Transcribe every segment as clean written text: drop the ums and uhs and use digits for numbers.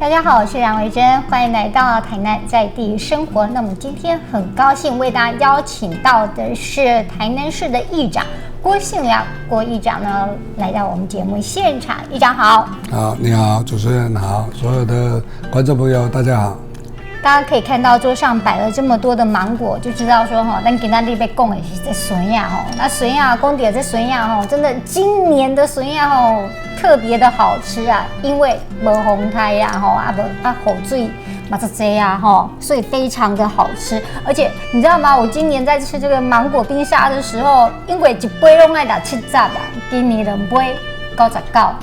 大家好，我是杨维珍，欢迎来到台南在地生活。那么今天很高兴为大家邀请到的是台南市的议长郭信良，郭议长呢来到我们节目现场。议长好。好，你好，主持人好，所有的观众朋友大家好。大家可以看到桌上摆了这么多的芒果，就知道说哈，咱今天被供的是在笋呀哈，那笋呀公爹在笋呀哈，真的今年的笋呀哈特别的好吃啊，因为没红胎呀哈，火水嘛这呀哈，所以非常的好吃。而且你知道吗？我今年在吃这个芒果冰沙的时候，因为一杯拢爱打70啊，今年2杯99。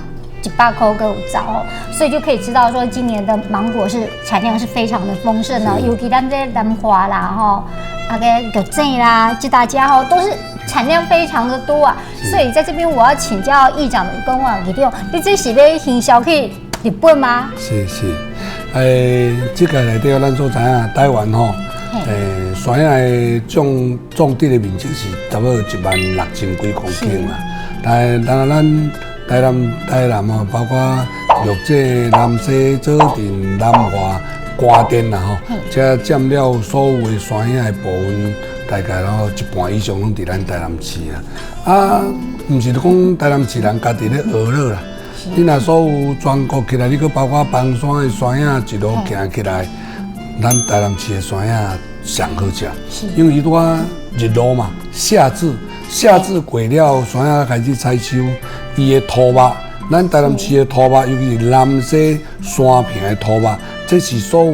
100块各5兆哦，所以就可以知道说今年的芒果是产量是非常的丰盛哦，尤其咱这南华啦哈，那个有镇啦，这大家哈都是产量非常的多啊，所以在这边我要请教议长的公网一定，你这是要行销去日本吗？是，这个内底咱所知影，台湾吼，山野种地的面积是差不多16000几公顷啦，但当然咱。台南哦，包括玉井、南西、左镇、南华、瓜店啦吼，这占了所有的山野的部分，大概一半以上拢伫咱台南市啊。啊，唔是讲台南市人家己咧娱乐啦，你若所有全国起来，你搁包括邦山的山野一路行起来，咱台南市的山野上好食，因为伊拄啊日落嘛，夏至过了，山野开始采收。伊的土肉，咱台南市的土肉，尤其是南西山坪的土肉，这是所有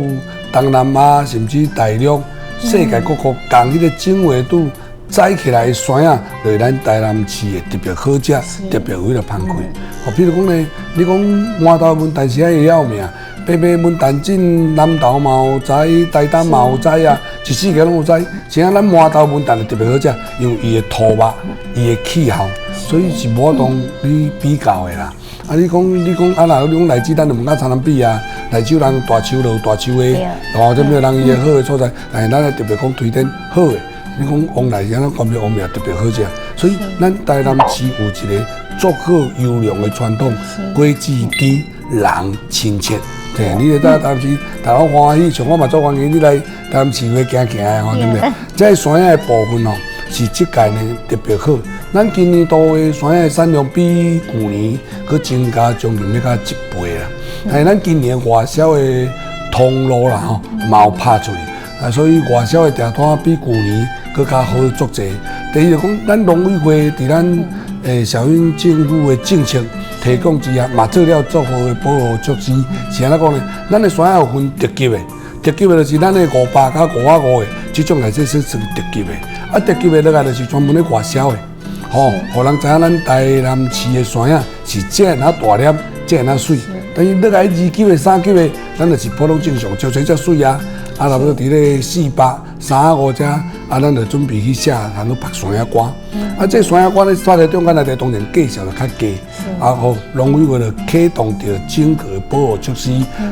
东南亚甚至大陆世界各国共迄个精微度栽起来的山野，就是咱台南市的特别好食，特别有迄个香气。哦，比如讲呢，你讲麻豆文旦是会要命，白白文旦种南投嘛有栽，台东嘛有栽啊，一世界拢有栽。像咱麻豆文旦就特别好食，因为伊的土肉，伊的气候。所以是无同你比较的啦。啊，你讲啊，若你讲荔枝，咱就毋甲参人比啊。荔枝人大树就有大树的，或者咩人伊的好的所在，但是咱特别讲推荐好的。你讲往来是安怎关闭往苗特别好食，所以咱台南市有一个足好优良的传统，果子甜，人亲切。对，你来台南市，大家欢喜，像我嘛做欢喜，你来台南市会行行的吼，对不对？这山野的部分哦，是这届呢特别好。咱今年度的山野产量比去年佮增加将近要到1倍啦。但是咱今年外销的通路啦吼，嘛有拍出去，啊，所以外销的订单比去年佮较好足济。第二就讲，咱农委会伫咱小英政府的政策提供之下，嘛做了足好的保护措施。是安怎讲呢？咱的山野有分特级的，特级的就是咱的500加550的，这种来说是算特级的。啊，特级的落来就是专门咧外销的。吼，互人知影咱台南市的山野是这样大粒，这样水。但是落来2级的、3级的，咱就是普通正常，照吹才水啊。啊，差不多伫咧400、350只，啊，咱就准备去写很多拍山野歌。啊，这山野歌咧发在中间内底，当然价钱就较低。啊，互农委会就启动着整个保护措施，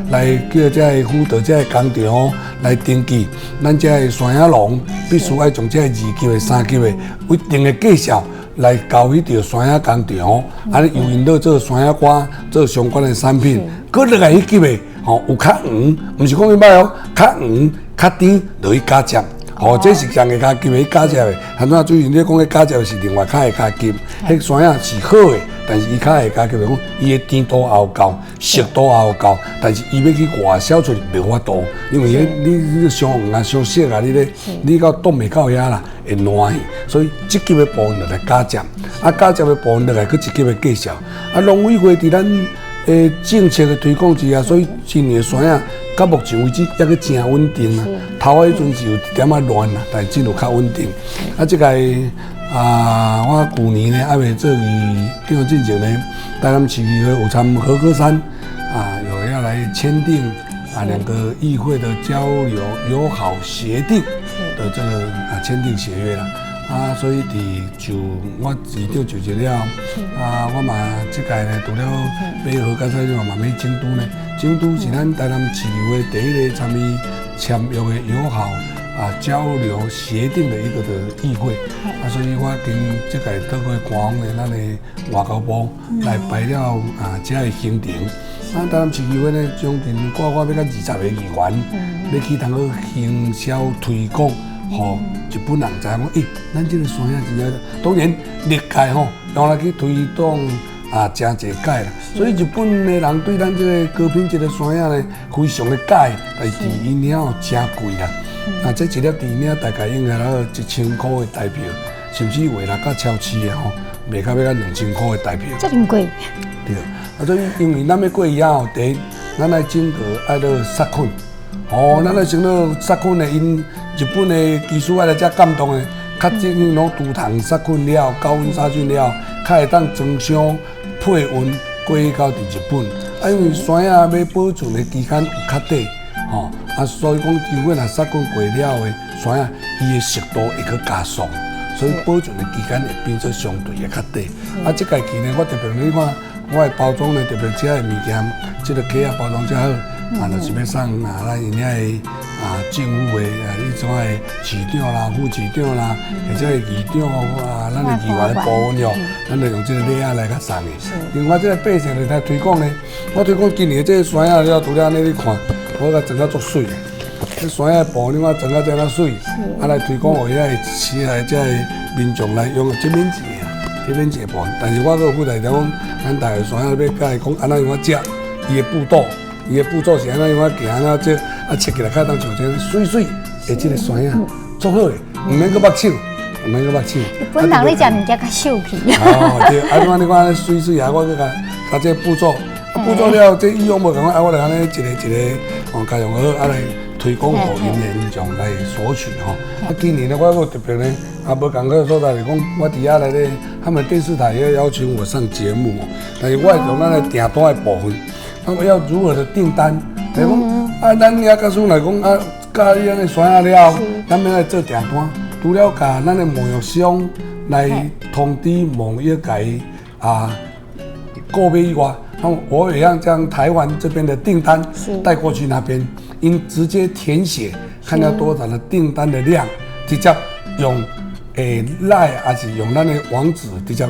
来叫这辅导这工厂来登记，咱这山野农必须要从这2级的、3级的有一定的介绍。来交迄条山野工厂，安尼由因到做山野瓜，做相关的产品。搁落来迄级的，吼有较黄，毋是讲伊歹哦，较黄、较甜，就去加接。吼，这是上个加级的加接的。很多最近咧讲的加接是另外较会加级，迄山野是好的，但是伊较会加级，讲伊的甜度也有够，熟度也有够，但是伊要去外销出去袂法度，因为你伤黄啊、伤涩啊，你到冻袂到遐啦。会烂去，所以这级的部分就来加接，啊加接的部分落来，佮一级的介绍。啊，农委会伫咱政策的推广之下，所以今年的山野到目前为止还佮真稳定啊。头迄阵是有一点仔乱啦，但是真有较稳定。啊，这个我去年呢还未做去进前呢，台南市议会有参和歌山啊，有要来签订2个议会的交流友好协定。的这个签订协约啦，啊，所以就我市长就职了，啊，我嘛这届呢除了买和歌山之外，嘛买京都呢。京都是咱台南市议会第一个参与签约的友好交流协定的一个的议会，所以我跟这个倒去官方的咱的外交部来排了这个行程。当然市议会呢，将近挂要到20个议员，要去通去行销推广，吼日本人知影讲，咱这个山野真正，当然历届吼用来去推动真侪届啦。所以日本的人对咱这个高品质的山野呢，非常的喜，但是因了真贵啦。这一粒猪领大概应该要1000块的台票，甚至为了较超市的吼，卖到要2000块的台票。这么贵？对。所以因为咱要过以后，第一，咱来整个爱到杀菌，咱来先到杀菌的，因日本的技术爱来遮感动的，较正拢除虫杀菌了，高温杀菌了，较会当装箱配温过去到伫日本。因为山野要保存的期间有较短，所以讲如果若杀菌过了的山野，伊的熟度会去加速，所以保存的期间会变做相对的较短。这届期呢，我特别你看。我的包装呢，特别这个物件，这个壳包装真好，就是要送咱因遐的政府的迄种的市长啦、副市长啦，或者议长咱的议员的部分哟，咱就用这个礼盒来甲送的。另外，这个百姓就来推广呢，我推广今年这个山野了，除了安尼你看，我甲整个足水的，这山野布你看整个这样水，来推广互遐的市内这民众来用这免钱的。这边一部分，但是我个负责讲，咱大个山野要甲伊讲安怎样食，伊的步道是安怎样行安怎这切起来较当像这水水的这个山野，足好的，唔免去目睭，唔免去目睭。日本人咧食物件较秀气。对，你看水水啊，我去甲这步骤了，这以往无共我来安尼一个家用好来推广互因的民众来索取吼。今年呢，我有特别呢。无共个所在是讲，我伫遐来咧，他们电视台也邀请我上节目但是我从咱的订单的部分，他们要如何的订单？就是讲咱遐告诉来讲甲伊安尼山野了，咱要来做订单，除了甲咱的贸易商来通知贸易甲伊购买以外，我也要将台湾这边的订单带过去那边，因直接填写，看要多少的订单的量，直接用。赖还是用咱的网址直接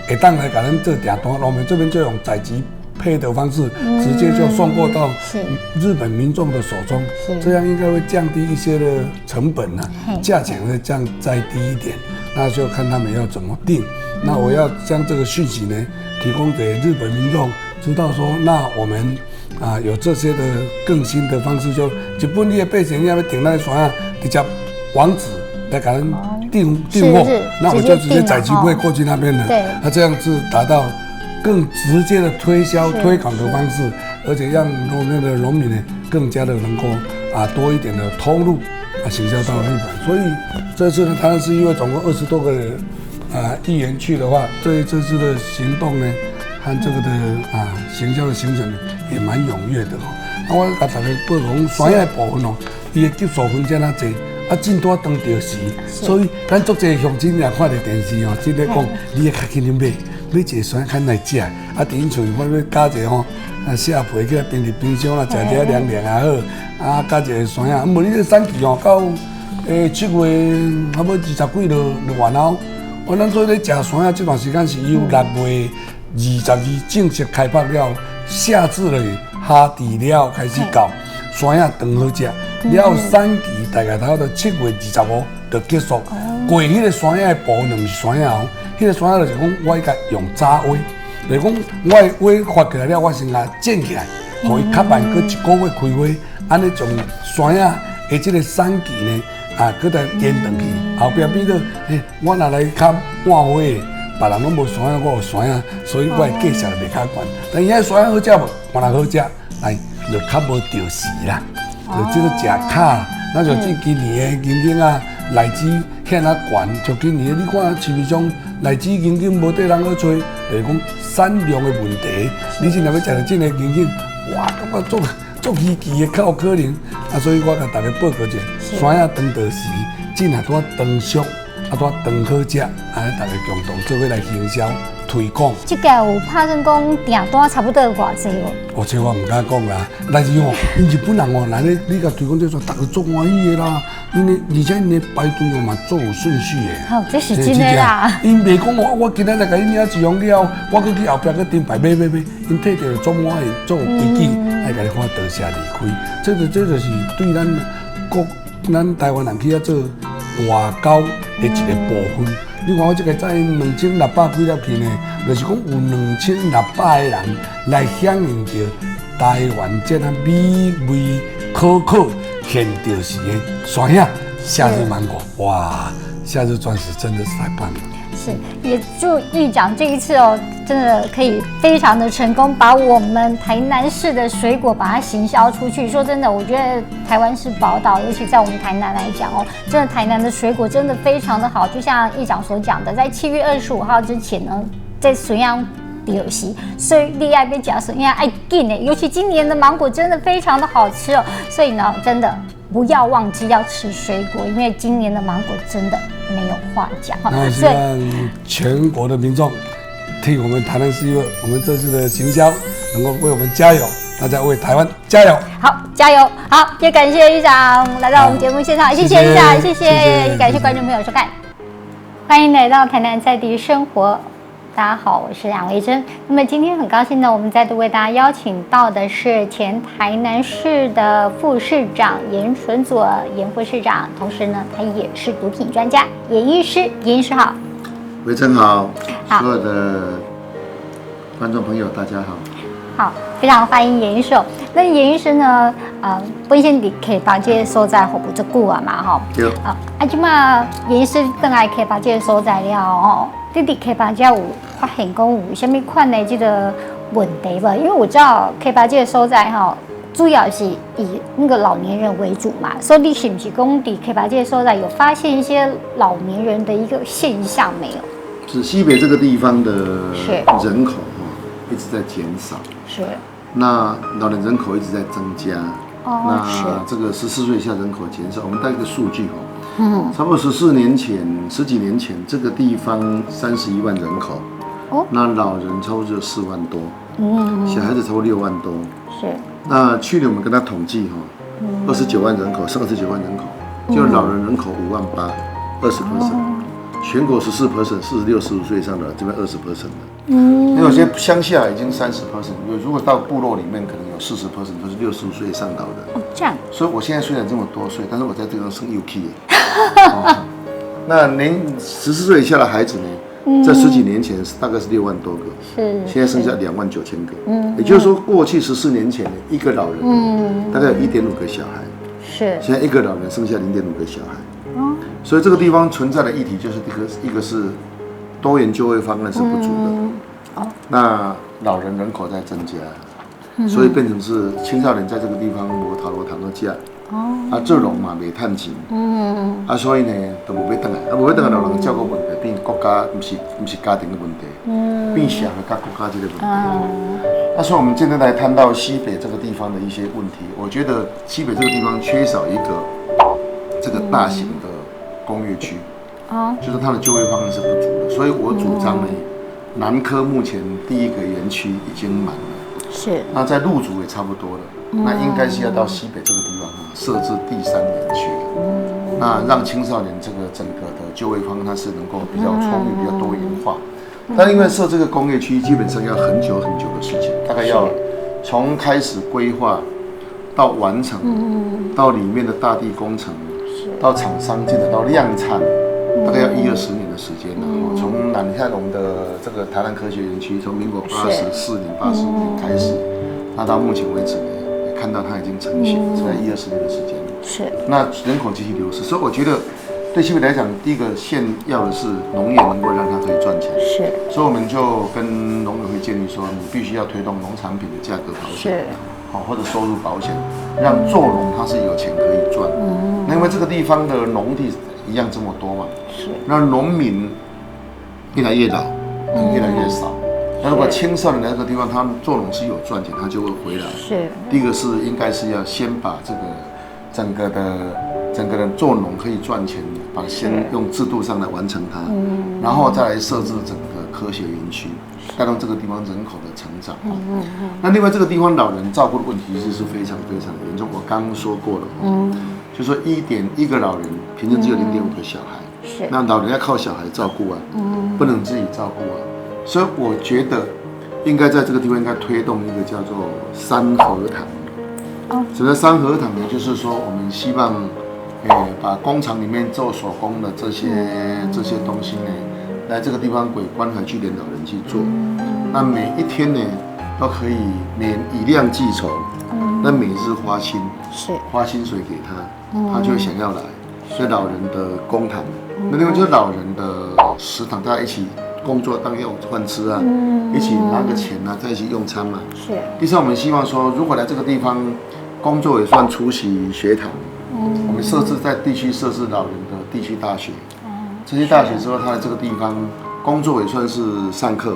会当来甲咱做订单，我们这边就用载机配的方式，直接就送过到日本民众的手中，这样应该会降低一些的成本价钱会降再低一点，那就看他们要怎么定。那我要将这个讯息呢提供给日本民众，知道说，那我们有这些的更新的方式，就日本你的百姓要订咱的山野，直接网址来甲咱。订货，那我就直接载机会过去那边了。对，那这样是达到更直接的推销、推广的方式，而且让那个农民呢更加的能够多一点的通路行销到日本。所以这次呢，台湾市议会总共20多个议员去的话，这次的行动呢和这个的行销的行程也蛮踊跃的我甲大家报讲，山野部分伊的急速分这么济。真多当着时，所以咱足侪乡亲也看着电视真咧讲，你也较紧去买一个山较来食。伫因厝我要加一个下皮去冰伫冰箱食一凉凉也好。加一个山野，无你这产期到7月差不多20几就完了。咱所以咧食山野这段时间是由6月22正式开放了，夏至了夏至了开始搞山野长好食。了3期大概到7月25就结束。过迄个山野的部分，是山野迄个山野就是讲，我甲用早挖，就是讲我发起来了，我先甲剪起来，互伊较慢，搁1个月开花，安尼从山野的这个3期呢，搁再延长去。后壁变做，我若来较晚花的，别人拢无山野，我有山野，所以我的价钱就袂较悬。但伊遐山野好食无？换来好食，来就较无着时啦。就这个食卡，那就今年的经荔枝遐那悬，就今年你看市面上荔枝经无得人去找，就是讲产量的问题。你真若要食到真个经哇，感觉足稀奇的，较有可能。所以我甲大家报告者，山野长稻时，真系多长熟，多长好食，大家共同做伙来行销推广。这个有拍算讲订单差不多偌济哦？这我唔敢讲啦，但是哦，日本人哦，来咧你甲推广这种，大家做欢喜的啦。因为而且因咧排队哦嘛做有顺序的。好，这是真的啦。因袂讲我今日来甲因领一样了，我去后壁去顶排买，因摕着做满的做有规矩，爱甲你看多谢离开。这就是对咱台湾人去遐做外交的一个部分。你看我这个在2600几粒片呢，就是讲有2600个人来响应着台湾这样美味可口、现着时的山野夏日芒果，哇！夏日钻石真的是太棒了。是，也祝议长这一次哦，真的可以非常的成功，把我们台南市的水果把它行销出去。说真的，我觉得台湾是宝岛，尤其在我们台南来讲哦，真的台南的水果真的非常的好。就像议长所讲的，在7月25号之前呢，在水漾有时，所以你爱被假水漾爱进呢，尤其今年的芒果真的非常的好吃哦，所以呢，真的不要忘记要吃水果，因为今年的芒果真的没有话讲哈。那我希望全国的民众替我们台南市我们这次的行销能够为我们加油，大家为台湾加油。好，加油！好，也感谢议长来到我们节目现场，谢谢议长，谢谢，也感谢观众朋友收看，欢迎来到台南在地生活。大家好，我是杨维珍。那么今天很高兴呢，我们再度为大家邀请到的是前台南市的副市长严纯佐严副市长，同时呢，他也是毒品专家严医师。严医师好。维珍好，所有的观众朋友大家好。好，非常欢迎严医师。那严医师呢，本身伫溪巴这个所在服务足久啊嘛，吼。对。即马严医师转来溪巴这个所在了吼，你伫溪巴这有发现讲有什么款的这个问题吧？因为我知道溪巴这个所在哈，主要是以那个老年人为主嘛，所以你是不是讲伫溪巴这个所在有发现一些老年人的一个现象没有？是西北这个地方的人口一直在减少，是。那老年人口一直在增加，那这个14岁以下人口减少，我们带一个数据差不多14年前、10几年前，这个地方31万人口，那老人差不多只有4万多，小孩子差不多6万多，是。那去年我们跟他统计29万人口，剩29万人口，就老人人口5万8，20%。全国14%，46、15岁以上的这边20%的，因为有些乡下已经30%，如果到部落里面可能有40%都是65岁以上老的。这样。所以我现在虽然这么多岁，但是我在这个生幼 K 那年14岁以下的孩子呢，在10几年前大概是6万多个，是，现在剩下2万9千个。也就是说，过去14年前一个老人大概有1.5个小孩，是，现在一个老人剩下0.5个小孩。所以这个地方存在的议题就是一个是多元就业方案是不足的，那老人人口在增加，所以变成是青少年在这个地方无头路谈到家，做农嘛袂趁钱，所以呢都无要回来，无要回来老人照顾问题变国家不是家庭的问题，变社会跟国家这个问题。所以我们现在来谈到西北这个地方的一些问题，我觉得西北这个地方缺少一个这个大型的工业区，就是它的就业方案是不足的，所以我主张呢，南科目前第1个园区已经满了，是，那在路竹也差不多了，那应该是要到西北这个地方设置第3园区，那让青少年这个整个的就业方案它是能够比较充裕、比较多元化，但因为设这个工业区基本上要很久很久的事情，大概要从开始规划到完成，到里面的大地工程。到厂商进来到量产，大概要10-20年的时间了。从你看我们的这个台南科学园区，从民国84年、85年开始，那到目前为止呢，也看到它已经成型，大概10-20年的时间。是。那人口继续流失，所以我觉得对西北来讲，第一个先要的是农业能够让它可以赚钱。是。所以我们就跟农委会建议说，你必须要推动农产品的价格保险。或者收入保险，让做农它是有钱可以赚。那因为这个地方的农地一样这么多嘛，是。那农民越来越老，越来越少。那如果青少年来这个地方，他们做农是有赚钱，他就会回来。是。第一个是应该是要先把这个整个的整个人做农可以赚钱，把先用制度上来完成它，然后再来设置整个科学园区，带动这个地方人口的成长。那另外这个地方老人照顾的问题是非常非常严重，我刚刚说过了，就说1.1个老人平均只有0.5个小孩，那老人要靠小孩照顾啊，不能自己照顾啊，所以我觉得应该在这个地方应该推动一个叫做3合堂。什么叫3合堂呢？就是说我们希望，把工厂里面做手工的这些东西呢，来这个地方给关怀据点老人去做。那每一天呢，都可以以量计酬，那每日花薪水给他，他就会想要来。所以老人的公堂，那另外就是老人的食堂，大家一起工作当用饭吃啊，一起拿个钱啊，在一起用餐嘛。第三，我们希望说，如果来这个地方工作也算出席学堂，我们设置在地区设置老人的地区大学，这些大学之后，他来这个地方工作也算是上课，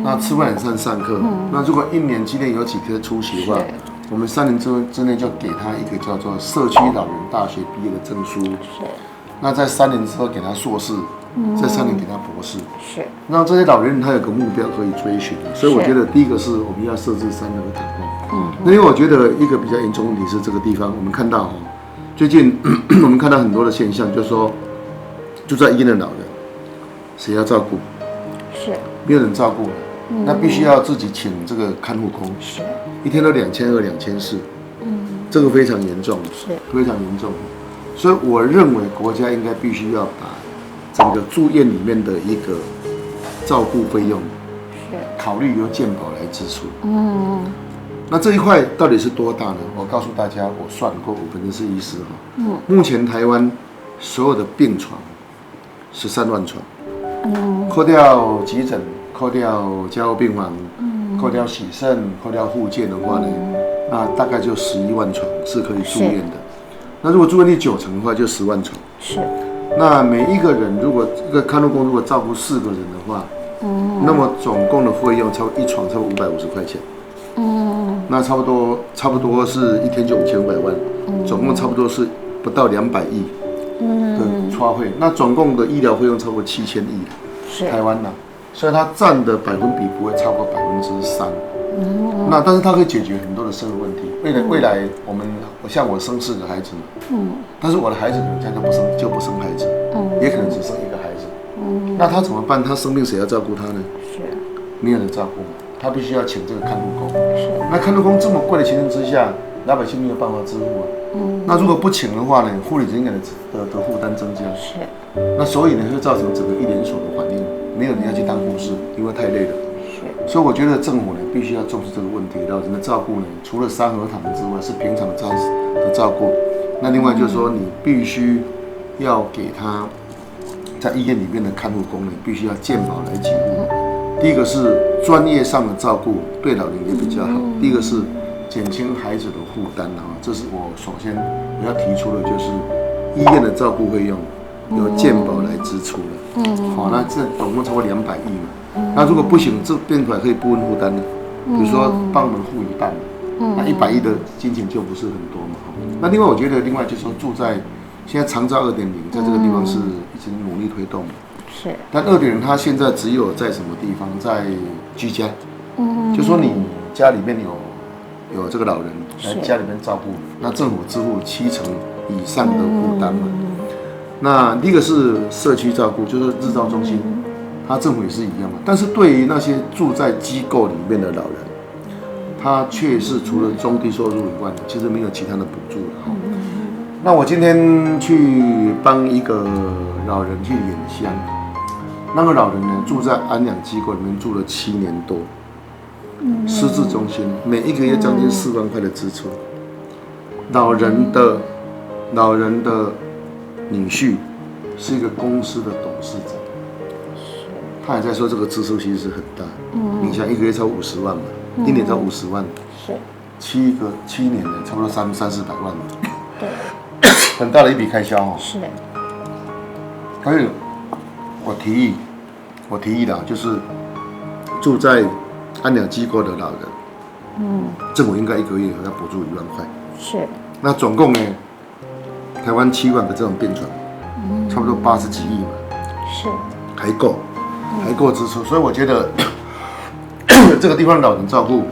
那吃饭也算上课。那如果1年之内有几科出席的话，我们3年之内就给他一个叫做社区老人大学毕业的证书。那在3年之后给他硕士，在3年给他博士。让这些老人他有个目标可以追寻。所以我觉得第一个是我们要设置3合堂。那因为我觉得一个比较严重问题是这个地方，我们看到最近我们看到很多的现象，就是说住在医院的老人，谁要照顾？没有人照顾了，那必须要自己请这个看护工，一天都2200、2400，这个非常严重，非常严重。所以我认为国家应该必须要把整个住院里面的一个照顾费用，考虑由健保来支出。那这一块到底是多大呢？我告诉大家，我算过，我本身是医师目前台湾所有的病床13万床，扣掉急诊、扣掉加护病房、扣掉洗肾、扣掉复健的话呢，那大概就11万床是可以住院的。那如果住院率90%的话，就10万床。那每一个人如果这个看护工如果照顾4个人的话，那么总共的费用一床差不多550块钱。那差不多是一天就5500万，总共差不多是不到200亿的花费。那总共的医疗费用超过7000亿，台湾所以它占的百分比不会超过3%。那但是它可以解决很多的社会问题。未来像我生4个孩子嘛，但是我的孩子可能这样就不生孩子，也可能只生1个孩子。那他怎么办？他生病谁要照顾他呢？没有人照顾，他必须要请这个看护工。那看护工这么贵的情况之下，老百姓没有办法支付啊。那如果不请的话呢，护理人员的负担增加。那所以呢，会造成整个一连锁的反应，没有人要去当护士，因为太累了。所以我觉得政府呢必须要重视这个问题，老人的照顾呢，除了3合堂之外，是平常的照顾。那另外就是说，你必须要给他在医院里面的看护工呢，必须要健保来给付。第一个是专业上的照顾，对老人也比较好。第一个是减轻孩子的负担这是我首先我要提出的，就是医院的照顾费用由健保来支出了。那这总共超过200亿嘛。那如果不行，这变出来可以部分负担的，比如说帮我们付一半，那100亿的金钱就不是很多嘛。那另外我觉得，另外就是说住在现在长照2.0，在这个地方是一直努力推动的。但2.0它现在只有在什么地方，在居家，就说你家里面有这个老人来家里面照顾，那政府支付70%以上的负担嘛。那第一个是社区照顾，就是日照中心，它政府也是一样嘛。但是对于那些住在机构里面的老人，他却是除了中低收入以外，其实没有其他的补助的。那我今天去帮一个老人去演香，那个老人呢住在安养机构里面住了7年多，失智中心，每一个月将近4万块的支出。老人的女婿是一个公司的董事长，他也在说这个支出其实是很大。你想一个月超50万嘛，1年超50万，7年呢，差不多300-400万，对，很大的一笔开销是。所以我提议的就是住在安养机构的老人，政府应该1个月要补助1万块。那总共呢，台湾7万个这种病床，差不多80几亿嘛，是还够支出。所以我觉得这个地方老人照顾，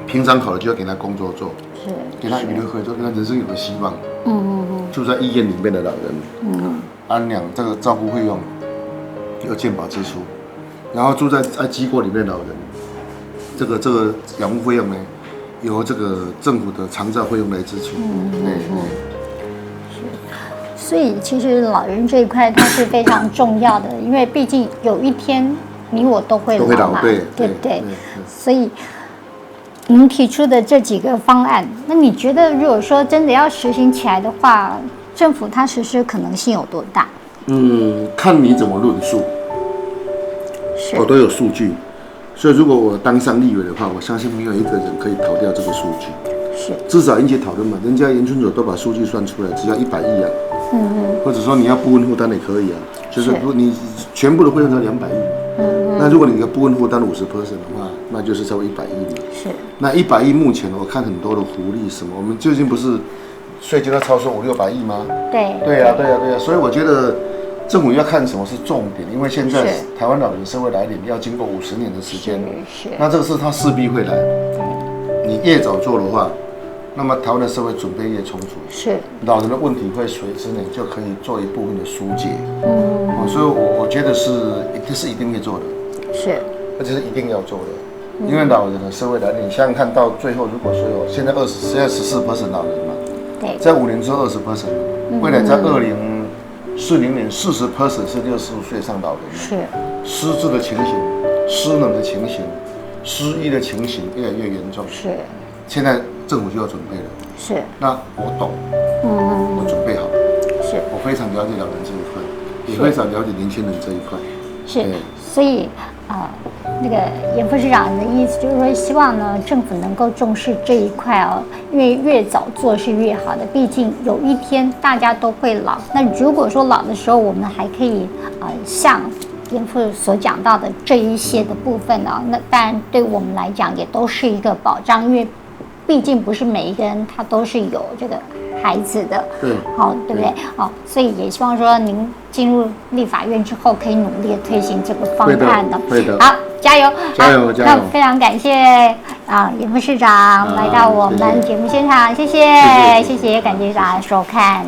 平常好了就要给他工作做，是给他娱乐合作，给他人生有个希望。住在医院里面的老人，安养这个照顾费用有健保支出，然后住在机构里面的老人，这个养护费用呢，由这个政府的长照费用来支出。所以其实老人这一块它是非常重要的，因为毕竟有一天你我都会老嘛，对不对？所以您提出的这几个方案，那你觉得如果说真的要实行起来的话，政府它实施可能性有多大？看你怎么论述，我都有数据，所以如果我当上立委的话，我相信没有一个人可以逃掉这个数据。是，至少引起讨论嘛，人家严春所都把数据算出来，只要100亿啊，或者说你要部分负担也可以啊，就是你全部的费用才200亿，那如果你的部分负担50%的话，那就是超过100亿嘛。是，那100亿目前我看很多的福利什么，我们最近不是税金要超收500-600亿吗？对呀，所以我觉得政府要看什么是重点，因为现在台湾老人社会来临要经过50年的时间，那这个事它势必会来，你越早做的话，那么台湾的社会准备越充足，是老人的问题会随之呢就可以做一部分的疏解。所以我觉得这是一定会做的，是，而且是一定要做的，因为老人的社会来临，你想想看到最后，如果说有现在14% 老人嘛，对，在5年之后20%，未来在2040年40%是65岁以上老人，是失智的情形、失能的情形、失忆的情形越来越严重，是。现在政府就要准备了，是。那我懂，我准备好了，是。我非常了解老人这一块，也非常了解年轻人这一块，是。所以那个严副市长的意思就是说，希望呢政府能够重视这一块哦，因为越早做是越好的。毕竟有一天大家都会老，那如果说老的时候，我们还可以像严副所讲到的这一些的部分呢，那当然对我们来讲也都是一个保障，因为毕竟不是每一个人他都是有这个孩子的，对不对？所以也希望说您进入立法院之后，可以努力的推行这个方案的。对的。好，加油！加油！那非常感谢严副市长来到我们节目现场，谢谢，感谢大家收看。